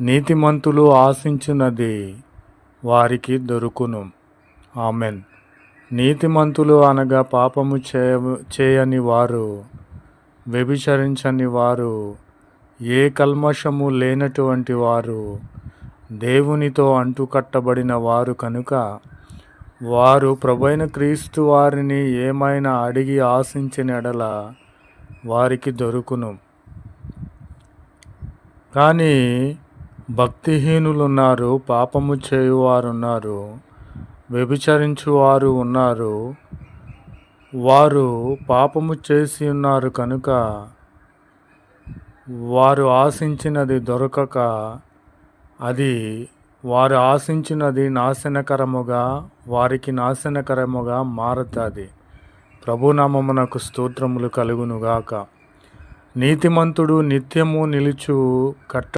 నీతిమంతులు ఆశించున్నది వారికి దొరుకును. ఆమెన్. నీతిమంతులు అనగా పాపము చేయని వారు, వ్యభిచరించని వారు, ఏ కల్మషము లేనటువంటి వారు, దేవునితో అంటుకట్టబడిన వారు కనుక వారు ప్రభువైన క్రీస్తు వారిని ఏమైనా అడిగి ఆశించిన ఎడల వారికి దొరుకును. కానీ భక్తిహీనులున్నారు, పాపము చేయువారున్నారు, వ్యభిచరించువారు ఉన్నారు. వారు పాపము చేసి ఉన్నారు కనుక వారు ఆశించినది దొరకక అది వారు ఆశించినది వారికి నాశనకరముగా మారతాది. ప్రభునామమునకు స్తోత్రములు కలుగునుగాక. నీతిమంతుడు నిత్యము నిలుచు కట్ట